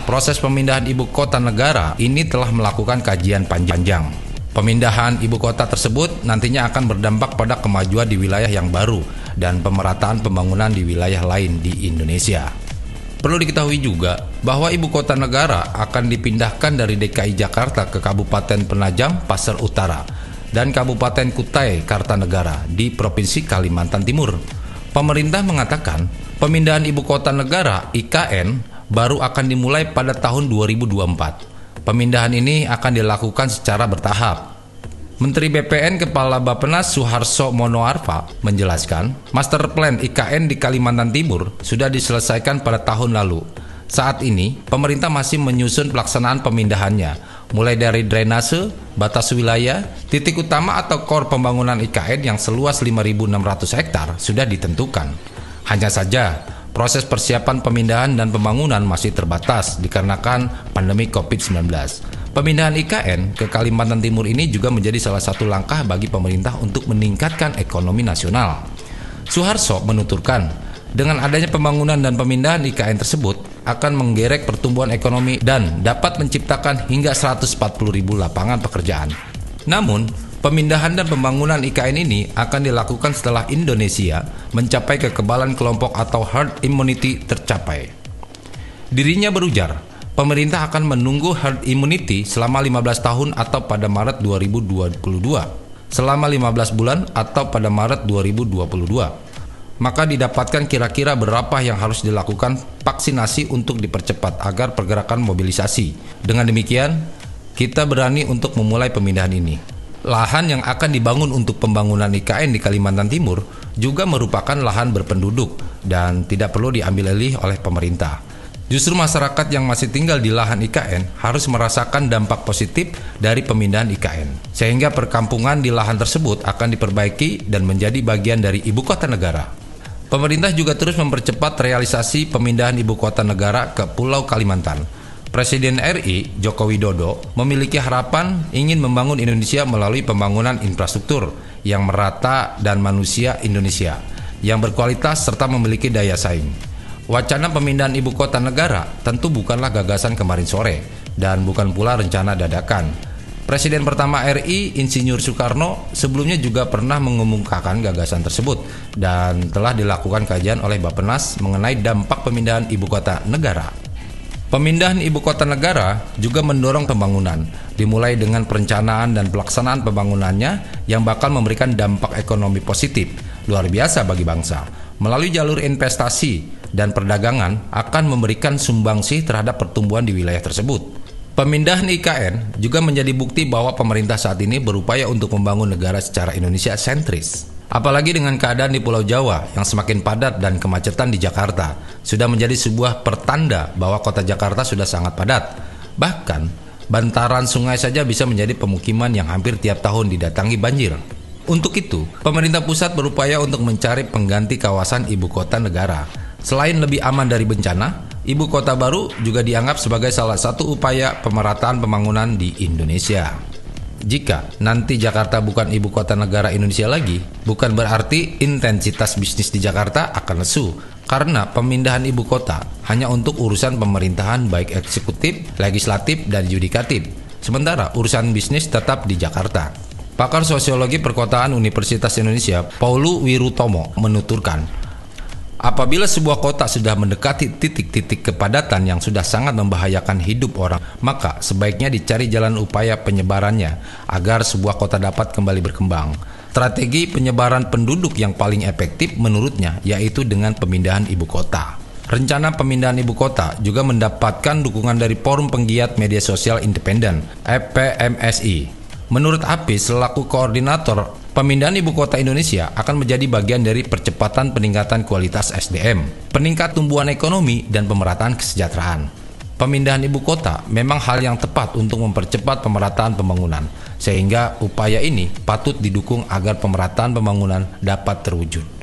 proses pemindahan ibu kota negara ini telah melakukan kajian panjang. Pemindahan ibu kota tersebut nantinya akan berdampak pada kemajuan di wilayah yang baru dan pemerataan pembangunan di wilayah lain di Indonesia. Perlu diketahui juga bahwa ibu kota negara akan dipindahkan dari DKI Jakarta ke Kabupaten Penajam Pasir Utara dan Kabupaten Kutai Kartanegara di Provinsi Kalimantan Timur. Pemerintah mengatakan pemindahan ibu kota negara (IKN) baru akan dimulai pada tahun 2024. Pemindahan ini akan dilakukan secara bertahap. Menteri BPN Kepala Bappenas Suharso Monoarfa menjelaskan, master plan IKN di Kalimantan Timur sudah diselesaikan pada tahun lalu. Saat ini, pemerintah masih menyusun pelaksanaan pemindahannya, mulai dari drainase, batas wilayah, titik utama atau core pembangunan IKN yang seluas 5.600 hektar sudah ditentukan. Hanya saja, proses persiapan pemindahan dan pembangunan masih terbatas dikarenakan pandemi COVID-19. Pemindahan IKN ke Kalimantan Timur ini juga menjadi salah satu langkah bagi pemerintah untuk meningkatkan ekonomi nasional. Suharso menuturkan, dengan adanya pembangunan dan pemindahan IKN tersebut akan menggerek pertumbuhan ekonomi dan dapat menciptakan hingga 140.000 lapangan pekerjaan. Namun, pemindahan dan pembangunan IKN ini akan dilakukan setelah Indonesia mencapai kekebalan kelompok atau herd immunity tercapai. Dirinya berujar, pemerintah akan menunggu herd immunity selama 15 tahun atau pada Maret 2022, selama 15 bulan atau pada Maret 2022. Maka didapatkan kira-kira berapa yang harus dilakukan vaksinasi untuk dipercepat agar pergerakan mobilisasi. Dengan demikian, kita berani untuk memulai pemindahan ini. Lahan yang akan dibangun untuk pembangunan IKN di Kalimantan Timur juga merupakan lahan berpenduduk dan tidak perlu diambil alih oleh pemerintah. Justru masyarakat yang masih tinggal di lahan IKN harus merasakan dampak positif dari pemindahan IKN, sehingga perkampungan di lahan tersebut akan diperbaiki dan menjadi bagian dari ibu kota negara. Pemerintah juga terus mempercepat realisasi pemindahan ibu kota negara ke Pulau Kalimantan. Presiden RI Joko Widodo memiliki harapan ingin membangun Indonesia melalui pembangunan infrastruktur yang merata dan manusia Indonesia yang berkualitas serta memiliki daya saing. Wacana pemindahan ibu kota negara tentu bukanlah gagasan kemarin sore dan bukan pula rencana dadakan. Presiden pertama RI, Insinyur Soekarno, sebelumnya juga pernah mengemukakan gagasan tersebut dan telah dilakukan kajian oleh Bappenas mengenai dampak pemindahan ibu kota negara. Pemindahan ibu kota negara juga mendorong pembangunan, dimulai dengan perencanaan dan pelaksanaan pembangunannya yang bakal memberikan dampak ekonomi positif luar biasa bagi bangsa. Melalui jalur investasi dan perdagangan akan memberikan sumbangsih terhadap pertumbuhan di wilayah tersebut. Pemindahan IKN juga menjadi bukti bahwa pemerintah saat ini berupaya untuk membangun negara secara Indonesia sentris. Apalagi dengan keadaan di Pulau Jawa yang semakin padat dan kemacetan di Jakarta sudah menjadi sebuah pertanda bahwa kota Jakarta sudah sangat padat. Bahkan, bantaran sungai saja bisa menjadi pemukiman yang hampir tiap tahun didatangi banjir. Untuk itu, pemerintah pusat berupaya untuk mencari pengganti kawasan ibu kota negara. Selain lebih aman dari bencana, ibu kota baru juga dianggap sebagai salah satu upaya pemerataan pembangunan di Indonesia. Jika nanti Jakarta bukan ibu kota negara Indonesia lagi, bukan berarti intensitas bisnis di Jakarta akan lesu, karena pemindahan ibu kota hanya untuk urusan pemerintahan baik eksekutif, legislatif, dan yudikatif. Sementara urusan bisnis tetap di Jakarta. Pakar Sosiologi Perkotaan Universitas Indonesia, Paulu Wirutomo, menuturkan, apabila sebuah kota sudah mendekati titik-titik kepadatan yang sudah sangat membahayakan hidup orang, maka sebaiknya dicari jalan upaya penyebarannya agar sebuah kota dapat kembali berkembang. Strategi penyebaran penduduk yang paling efektif menurutnya yaitu dengan pemindahan ibu kota. Rencana pemindahan ibu kota juga mendapatkan dukungan dari Forum Penggiat Media Sosial Independen (FPMSI). Menurut Apis selaku koordinator, pemindahan ibu kota Indonesia akan menjadi bagian dari percepatan peningkatan kualitas SDM, peningkat tumbuhan ekonomi, dan pemerataan kesejahteraan. Pemindahan ibu kota memang hal yang tepat untuk mempercepat pemerataan pembangunan, sehingga upaya ini patut didukung agar pemerataan pembangunan dapat terwujud.